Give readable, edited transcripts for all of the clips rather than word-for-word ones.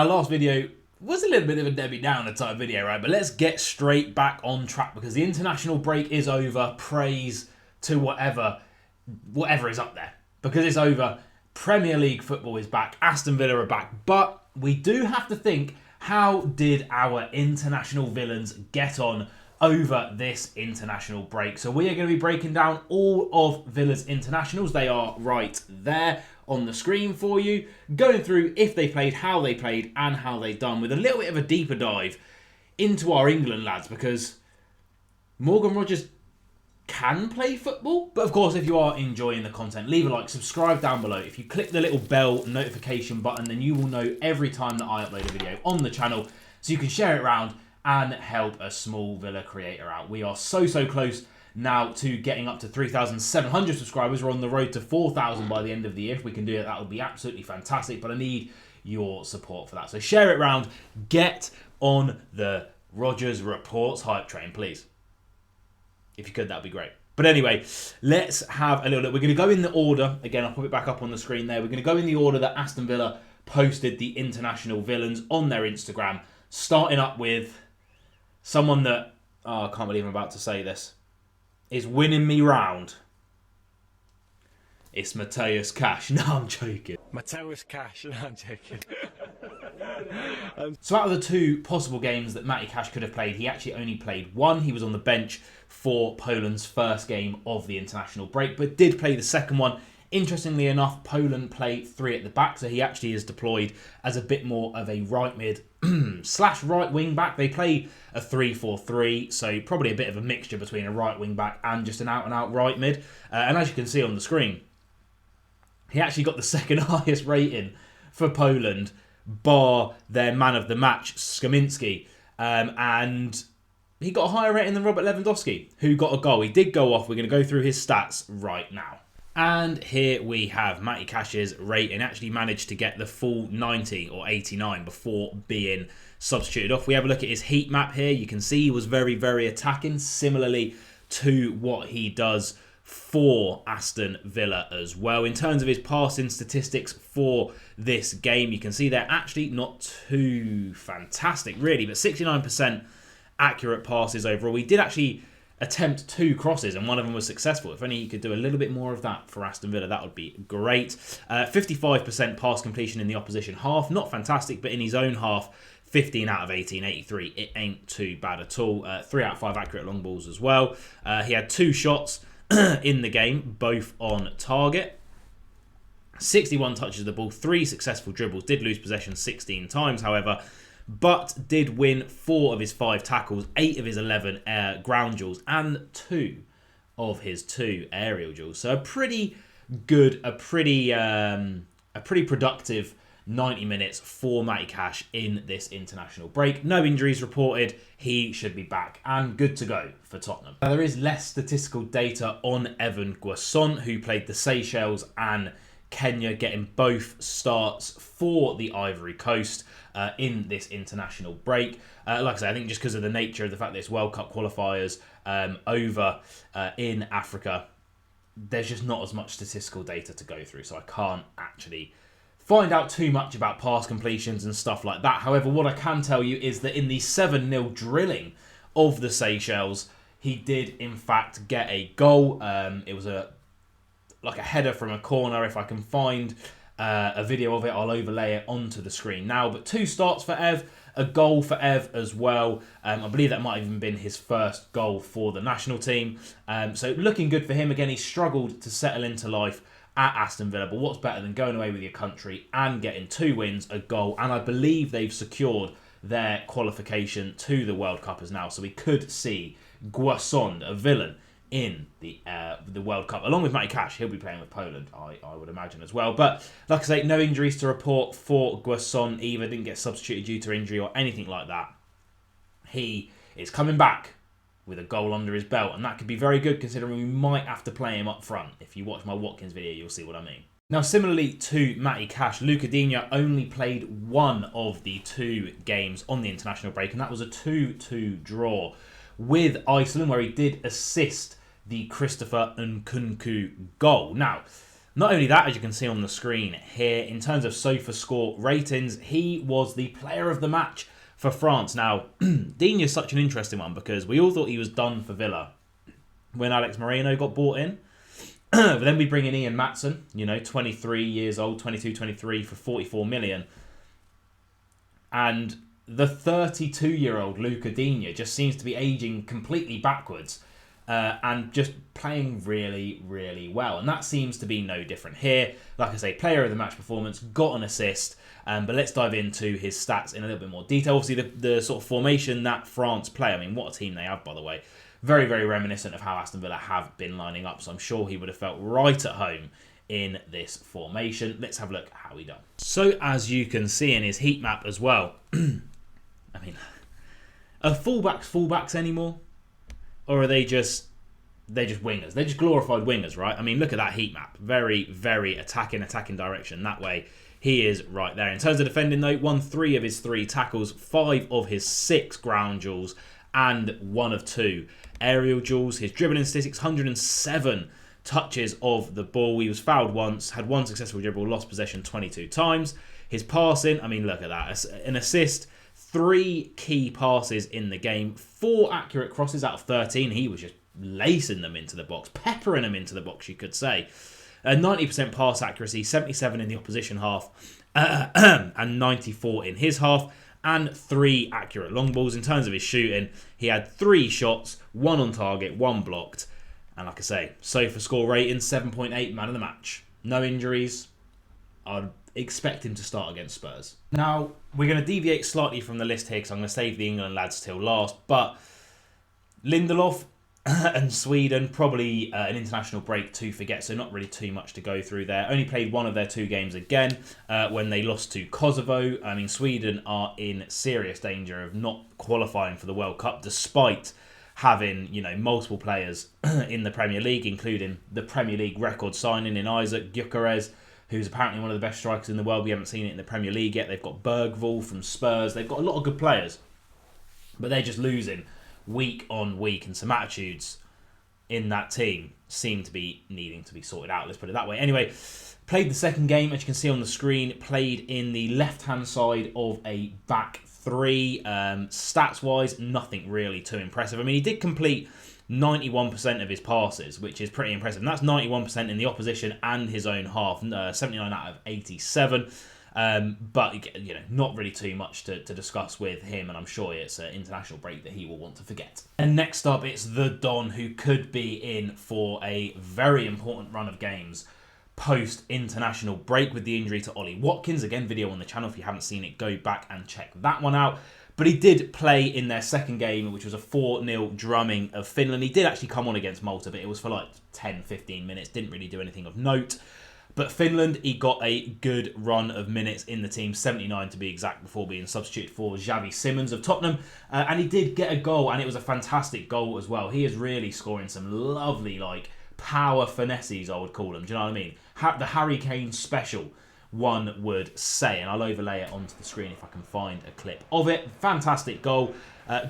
Our last video was a little bit of a Debbie Downer type video, right? But let's get straight back on track because the international break is over. Praise to whatever is up there. Because it's over, Premier League football is back, Aston Villa are back. But we do have to think, how did our international villains get on over this international break? So we are going to be breaking down all of Villa's internationals. They are right there on the screen for you, going through if they played, how they played, and how they done, with a little bit of a deeper dive into our England lads, because Morgan Rogers can play football. But of course, if you are enjoying the content, leave a like, subscribe down below. If you click the little bell notification button, then you will know every time that I upload a video on the channel, so you can share it around and help a small Villa creator out. We are so close now to getting up to 3,700 subscribers. We're on the road to 4,000 by the end of the year. If we can do it, that would be absolutely fantastic, but I need your support for that. So share it around, get on the Rogers Reports hype train, please. If you could, that would be great. But anyway, let's have a little look. We're going to go in the order. Again, I'll put it back up on the screen there. We're going to go in the order that Aston Villa posted the international villains on their Instagram, starting up with someone that, I can't believe I'm about to say this, is winning me round. It's Mateus Cash. No, I'm joking. Mateus Cash. No, I'm joking. So out of the two possible games that Matty Cash could have played, he actually only played one. He was on the bench for Poland's first game of the international break, but did play the second one. Interestingly enough, Poland play three at the back, so he actually is deployed as a bit more of a right mid slash right wing back. They play a 3-4-3, so probably a bit of a mixture between a right wing back and just an out-and-out right mid. And as you can see on the screen, he actually got the second highest rating for Poland, bar their man of the match, Skaminski. And he got a higher rating than Robert Lewandowski, who got a goal. He did go off. We're going to go through his stats right now. And here we have Matty Cash's rating. Actually managed to get the full 90 or 89 before being substituted off. We have a look at his heat map here. You can see he was very attacking, similarly to what he does for Aston Villa as well. In terms of his passing statistics for this game, you can see they're actually not too fantastic, really, but 69% accurate passes overall. He did actually attempt 2 crosses and one of them was successful. If only he could do a little bit more of that for Aston Villa, that would be great. 55% pass completion in the opposition half. Not fantastic, but in his own half, 15 out of 18, 83. It ain't too bad at all. 3 out of 5 accurate long balls as well. He had 2 shots in the game, both on target. 61 touches of the ball, 3 successful dribbles. Did lose possession 16 times, however, but did win 4 of his 5 tackles, 8 of his 11 ground duels, and 2 of his 2 aerial duels. So a pretty good, a pretty productive 90 minutes for Matty Cash in this international break. No injuries reported. He should be back and good to go for Tottenham. Now, there is less statistical data on Evan Guasson, who played the Seychelles and Kenya, getting both starts for the Ivory Coast in this international break. Like I say, I think just because of the nature of the fact that it's World Cup qualifiers over in Africa, there's just not as much statistical data to go through, so I can't actually find out too much about pass completions and stuff like that. However, what I can tell you is that in the 7-0 drilling of the Seychelles, he did in fact get a goal. It was like a header from a corner. If I can find a video of it, I'll overlay it onto the screen now. But 2 starts for Ev, a goal for Ev as well. I believe that might have even been his first goal for the national team. So looking good for him. Again, he struggled to settle into life at Aston Villa, but what's better than going away with your country and getting 2 wins, a goal, and I believe they've secured their qualification to the World Cup as now. So we could see Guasson, a villain, in the World Cup, along with Matty Cash. He'll be playing with Poland, I would imagine as well. But like I say, no injuries to report for Guasson either. Didn't get substituted due to injury or anything like that. He is coming back with a goal under his belt, and that could be very good considering we might have to play him up front. If you watch my Watkins video, you'll see what I mean. Now, similarly to Matty Cash, Luca Digne only played 1 of the 2 games on the international break, and that was a 2-2 draw with Iceland, where he did assist the Christopher Nkunku goal. Now, Not only that, as you can see on the screen here, in terms of SofaScore ratings, he was the player of the match for France. Now, Digne is such an interesting one because we all thought he was done for Villa when Alex Moreno got bought in. But then we bring in Ian Matson, 23 years old, 22, 23 for 44 million. And the 32-year-old Luca Digne just seems to be aging completely backwards. And just playing really, really well. And that seems to be no different here. Like I say, player of the match performance, got an assist. But let's dive into his stats in a little bit more detail. Obviously, the sort of formation that France play, I mean, what a team they have, by the way. Very, very reminiscent of how Aston Villa have been lining up. So I'm sure he would have felt right at home in this formation. Let's have a look at how he done. So as you can see in his heat map as well, I mean, are fullbacks anymore? Or are they're just wingers? They're just glorified wingers, right? I mean, look at that heat map. Very, very attacking direction. That way, he is right there. In terms of defending, though, won 3 of his 3 tackles, 5 of his 6 ground duels, and 1 of 2 aerial duels. His dribbling statistics, 107 touches of the ball. He was fouled once, had 1 successful dribble, lost possession 22 times. His passing, I mean, look at that. An assist, 3 key passes in the game, 4 accurate crosses out of 13. He was just lacing them into the box, peppering them into the box, you could say. 90% pass accuracy, 77 in the opposition half, and 94 in his half, and 3 accurate long balls. In terms of his shooting, he had 3 shots, 1 on target, 1 blocked, and like I say, SofaScore rating 7.8, man of the match. No injuries. I'd expect him to start against Spurs. Now, we're going to deviate slightly from the list here because I'm going to save the England lads till last, but Lindelof and Sweden, probably an international break to forget, so not really too much to go through there. Only played 1 of their 2 games again when they lost to Kosovo. I mean, Sweden are in serious danger of not qualifying for the World Cup, despite having, multiple players in the Premier League, including the Premier League record signing in Isaac Gyökeres, who's apparently one of the best strikers in the world. We haven't seen it in the Premier League yet. They've got Bergvall from Spurs. They've got a lot of good players, but they're just losing week on week, and some attitudes in that team seem to be needing to be sorted out, let's put it that way. Anyway, played the second game, as you can see on the screen, played in the left-hand side of a back 3. Stats-wise, nothing really too impressive. I mean, he did complete 91% of his passes, which is pretty impressive. And that's 91% in the opposition and his own half, 79 out of 87. But, not really too much to discuss with him, and I'm sure it's an international break that he will want to forget. And next up, it's the Don, who could be in for a very important run of games post-international break with the injury to Ollie Watkins. Again, video on the channel. If you haven't seen it, go back and check that one out. But he did play in their second game, which was a 4-0 drumming of Finland. He did actually come on against Malta, but it was for like 10, 15 minutes. Didn't really do anything of note. But Finland, he got a good run of minutes in the team, 79 to be exact, before being substituted for Xavi Simons of Tottenham. And he did get a goal, and it was a fantastic goal as well. He is really scoring some lovely, power finesses, I would call them. Do you know what I mean? The Harry Kane special, one would say. And I'll overlay it onto the screen if I can find a clip of it. Fantastic goal.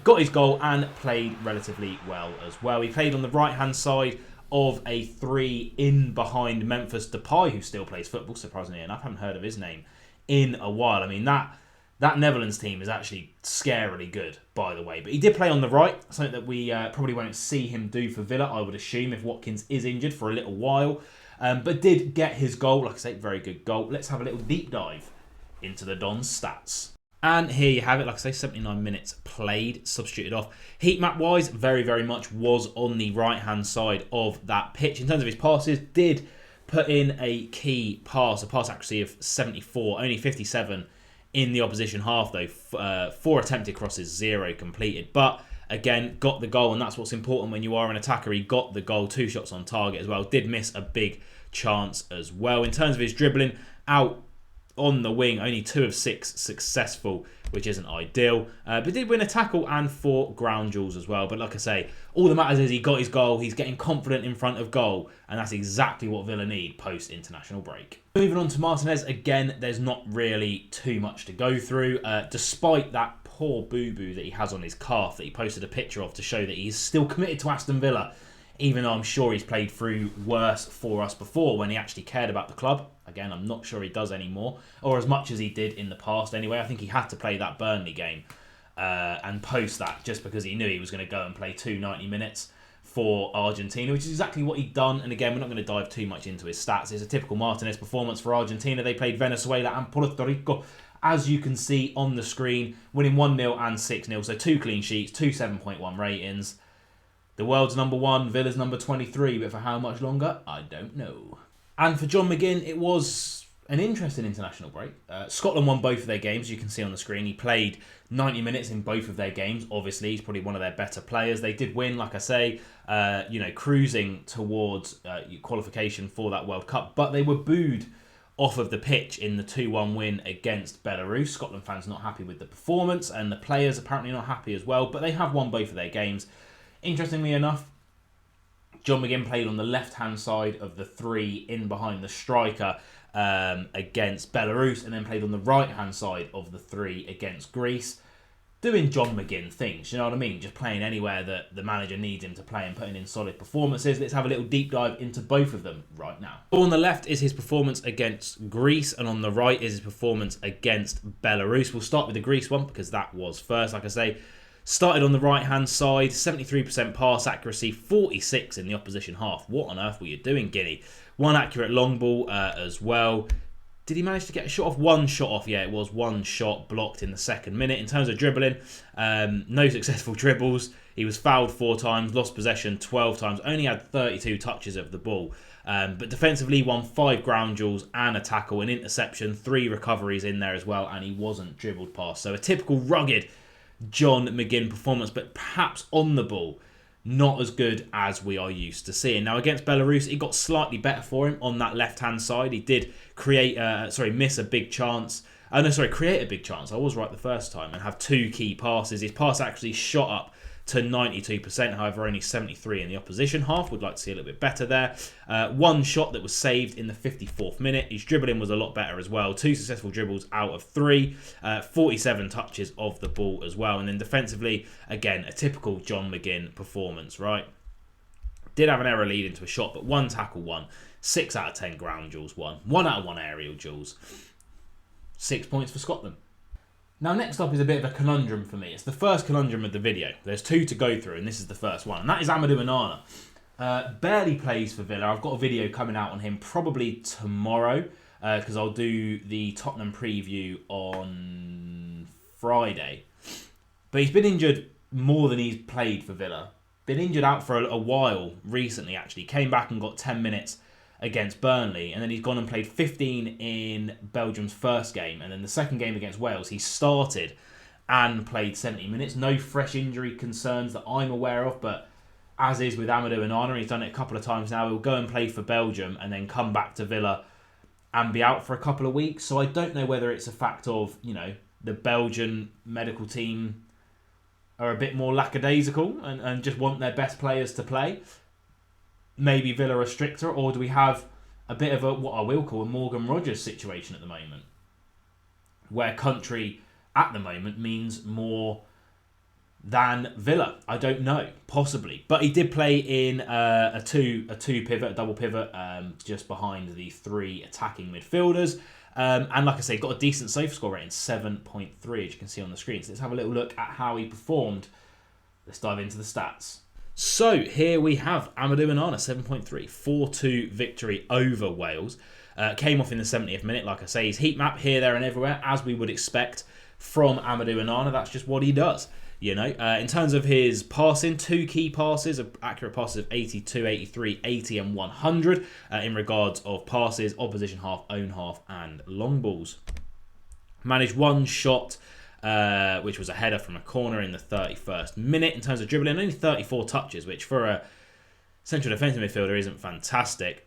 Got his goal and played relatively well as well. He played on the right-hand side of a 3 in behind Memphis Depay, who still plays football, surprisingly enough. I haven't heard of his name in a while. I mean, that Netherlands team is actually scarily good, by the way. But he did play on the right, something that we probably won't see him do for Villa, I would assume, if Watkins is injured for a little while. But did get his goal. Like I say, very good goal. Let's have a little deep dive into the Don's stats. And here you have it, like I say, 79 minutes played, substituted off. Heat map wise, very, very much was on the right-hand side of that pitch. In terms of his passes, did put in a key pass, a pass accuracy of 74, only 57 in the opposition half though. 4 attempted crosses, 0 completed. But again, got the goal, and that's what's important when you are an attacker. He got the goal, 2 shots on target as well. Did miss a big chance as well. In terms of his dribbling, out on the wing, only 2 of 6 successful, which isn't ideal. But did win a tackle and 4 ground duels as well. But like I say, all that matters is he got his goal. He's getting confident in front of goal. And that's exactly what Villa need post-international break. Moving on to Martinez, again, there's not really too much to go through. Despite that poor boo-boo that he has on his calf that he posted a picture of to show that he's still committed to Aston Villa even though I'm sure he's played through worse for us before when he actually cared about the club. Again, I'm not sure he does anymore, or as much as he did in the past anyway. I think he had to play that Burnley game and post that just because he knew he was going to go and play 90 minutes for Argentina, which is exactly what he'd done. And again, we're not going to dive too much into his stats. It's a typical Martinez performance for Argentina. They played Venezuela and Puerto Rico, as you can see on the screen, winning 1-0 and 6-0. So 2 clean sheets, 2 7.1 ratings. The world's number 1, Villa's number 23, but for how much longer, I don't know. And for John McGinn, it was an interesting international break. Scotland won both of their games, you can see on the screen. He played 90 minutes in both of their games. Obviously, he's probably one of their better players. They did win, like I say, cruising towards qualification for that World Cup, but they were booed off of the pitch in the 2-1 win against Belarus. Scotland fans not happy with the performance, and the players apparently not happy as well, but they have won both of their games. Interestingly enough, John McGinn played on the left-hand side of the 3 in behind the striker against Belarus, and then played on the right-hand side of the 3 against Greece. Doing John McGinn things, you know what I mean? Just playing anywhere that the manager needs him to play and putting in solid performances. Let's have a little deep dive into both of them right now. On the left is his performance against Greece, and on the right is his performance against Belarus. We'll start with the Greece one because that was first, like I say. Started on the right-hand side, 73% pass accuracy, 46 in the opposition half. What on earth were you doing, Guinea? 1 accurate long ball as well. Did he manage to get a shot off? 1 shot off, yeah, it was 1 shot blocked in the 2nd minute. In terms of dribbling, no successful dribbles. He was fouled 4 times, lost possession 12 times, only had 32 touches of the ball. But defensively, won 5 ground duels and a tackle, an interception, 3 recoveries in there as well, and he wasn't dribbled past. So a typical rugged John McGinn performance, but perhaps on the ball, not as good as we are used to seeing. Now against Belarus, it got slightly better for him on that left-hand side. He did create, miss a big chance. Create a big chance. I was right the first time and have 2 key passes. His pass actually shot up to 92%, however only 73 in the opposition half. Would like to see a little bit better there. 1 shot that was saved in the 54th minute. His dribbling was a lot better as well. 2 successful dribbles out of 3. 47 touches of the ball as well. And then defensively, again, a typical John McGinn performance, right? Did have an error lead into a shot, but 1 tackle won. 6 out of 10 ground duels won. 1 out of 1 aerial duels. 6 points for Scotland. Now, next up is a bit of a conundrum for me. It's the first conundrum of the video. There's 2 to go through, and this is the first one. And that is Amadou Onana. Barely plays for Villa. I've got a video coming out on him probably tomorrow, because I'll do the Tottenham preview on Friday. But he's been injured more than he's played for Villa. Been injured out for a while recently, actually. Came back and got 10 minutes against Burnley, and then he's gone and played 15 in Belgium's first game, and then the second game against Wales he started and played 70 minutes. No fresh injury concerns that I'm aware of, but as is with Amadou Onana, he's done it a couple of times now. He'll go and play for Belgium and then come back to Villa and be out for a couple of weeks. So I don't know whether it's a fact of, the Belgian medical team are a bit more lackadaisical and just want their best players to play. Maybe Villa are stricter, or do we have a bit of what I will call a Morgan Rogers situation at the moment, where country at the moment means more than Villa? I don't know, possibly, but he did play in a double pivot, just behind the 3 attacking midfielders, and like I say, got a decent safe score rating, 7.3, as you can see on the screen. So let's have a little look at how he performed. Let's dive into the stats. So here we have Amadou Onana, 7.3, 4-2 victory over Wales. Came off in the 70th minute, like I say. He's heat map here, there and everywhere, as we would expect from Amadou Onana. That's just what he does, In terms of his passing, 2 key passes, accurate passes of 82, 83, 80 and 100 in regards of passes, opposition half, own half and long balls. Managed 1 shot, which was a header from a corner in the 31st minute. In terms of dribbling, only 34 touches, which for a central defensive midfielder isn't fantastic.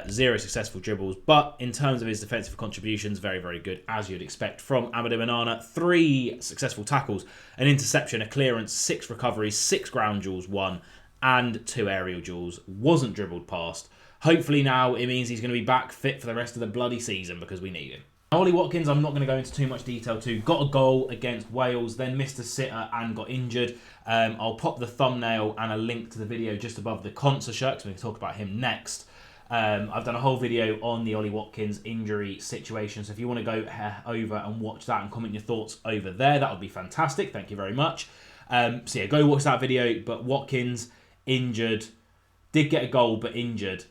0 successful dribbles, but in terms of his defensive contributions, very, very good, as you'd expect from Amadou Onana. 3 successful tackles, an interception, a clearance, 6 recoveries, 6 ground duels won, and 2 aerial duels. Wasn't dribbled past. Hopefully now it means he's going to be back fit for the rest of the bloody season, because we need him. Ollie Watkins, I'm not going to go into too much detail to. Got a goal against Wales, then missed a sitter and got injured. I'll pop the thumbnail and a link to the video just above the Conser shirt, because we can talk about him next. I've done a whole video on the Ollie Watkins injury situation, so if you want to go over and watch that and comment your thoughts over there, that would be fantastic. Thank you very much. So yeah, go watch that video. But Watkins, injured, did get a goal, but injured.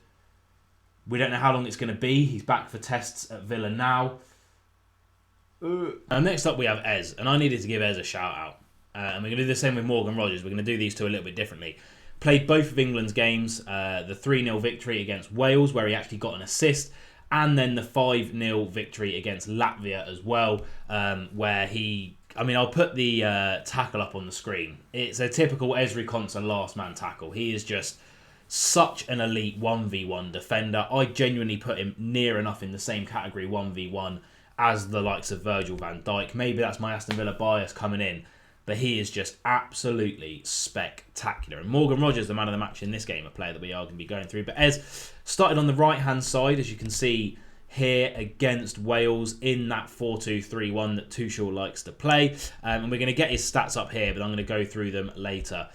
We don't know how long it's going to be. He's back for tests at Villa now. And next up we have Ez, and I needed to give Ez a shout out. And we're going to do the same with Morgan Rogers. We're going to do these two a little bit differently. Played both of England's games, the 3-0 victory against Wales, where he actually got an assist, and then the 5-0 victory against Latvia as well, where he... I mean, I'll put the tackle up on the screen. It's a typical Ezri Konsa last man tackle. He is just such an elite 1v1 defender. I genuinely put him near enough in the same category 1v1 as the likes of Virgil van Dijk. Maybe that's my Aston Villa bias coming in, but he is just absolutely spectacular. And Morgan Rogers, the man of the match in this game, a player that we are going to be going through. But Ez started on the right-hand side, as you can see here, against Wales in that 4-2-3-1 that Tuchel likes to play. And we're going to get his stats up here, but I'm going to go through them later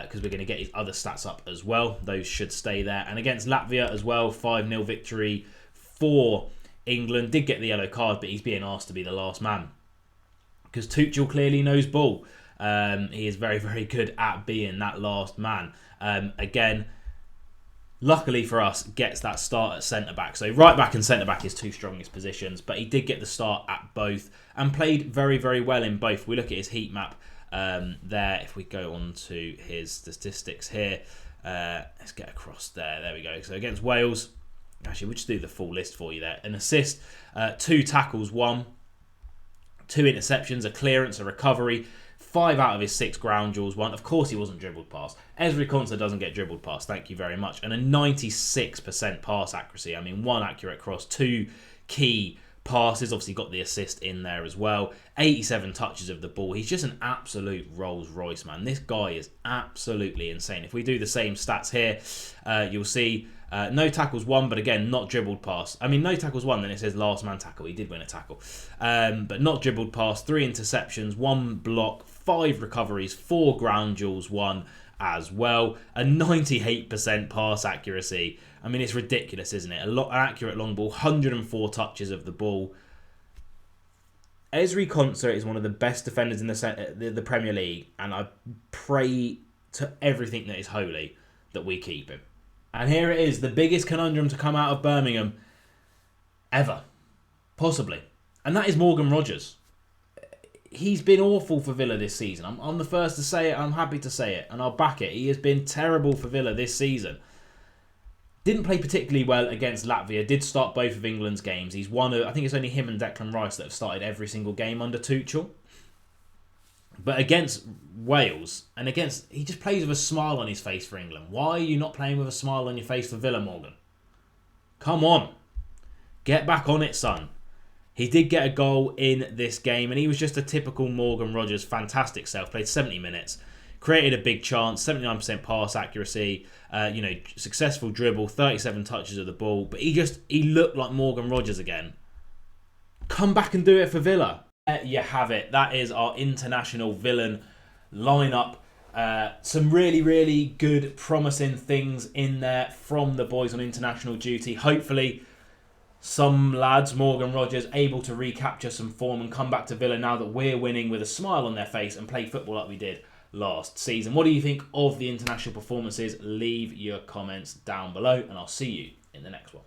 because we're going to get his other stats up as well. Those should stay there. And against Latvia as well, 5-0 victory for England. Did get the yellow card, but he's being asked to be the last man because Tuchel clearly knows ball. He is very, very good at being that last man. Again, luckily for us, gets that start at centre-back. So right-back and centre-back is two strongest positions, but he did get the start at both and played very, very well in both. We look at his heat map there. If we go on to his statistics here, let's get across there. There we go. So against Wales, actually, we'll just do the full list for you there. An assist, 2 tackles, 1, 2 interceptions, a clearance, a recovery, 5 out of his 6 ground duels, 1. Of course, he wasn't dribbled past. Ezri Konsa doesn't get dribbled past. Thank you very much. And a 96% pass accuracy. I mean, 1 accurate cross, 2 key passes. Obviously, got the assist in there as well. 87 touches of the ball. He's just an absolute Rolls Royce, man. This guy is absolutely insane. If we do the same stats here, you'll see no tackles 1, but again, not dribbled past. I mean, no tackles 1, then it says last man tackle. He did win a tackle. But not dribbled past. 3 interceptions, 1 block, 5 recoveries, 4 ground duels, 1 as well. A 98% pass accuracy. I mean, it's ridiculous, isn't it? An accurate long ball, 104 touches of the ball. Ezri Konsa is one of the best defenders in the Premier League, and I pray to everything that is holy that we keep him. And here it is, the biggest conundrum to come out of Birmingham ever, possibly. And that is Morgan Rogers. He's been awful for Villa this season. I'm the first to say it. I'm happy to say it. And I'll back it. He has been terrible for Villa this season. Didn't play particularly well against Latvia. Did start both of England's games. He's one of, I think it's only him and Declan Rice that have started every single game under Tuchel. But against Wales, and he just plays with a smile on his face for England. Why are you not playing with a smile on your face for Villa, Morgan? Come on. Get back on it, son. He did get a goal in this game, and he was just a typical Morgan Rogers fantastic self. Played 70 minutes, created a big chance, 79% pass accuracy, successful dribble, 37 touches of the ball. But he looked like Morgan Rogers again. Come back and do it for Villa. There you have it. That is our international villain lineup. Some really, really good, promising things in there from the boys on international duty. Hopefully, some lads, Morgan Rogers, able to recapture some form and come back to Villa now that we're winning with a smile on their face and play football like we did last season. What do you think of the international performances? Leave your comments down below, and I'll see you in the next one.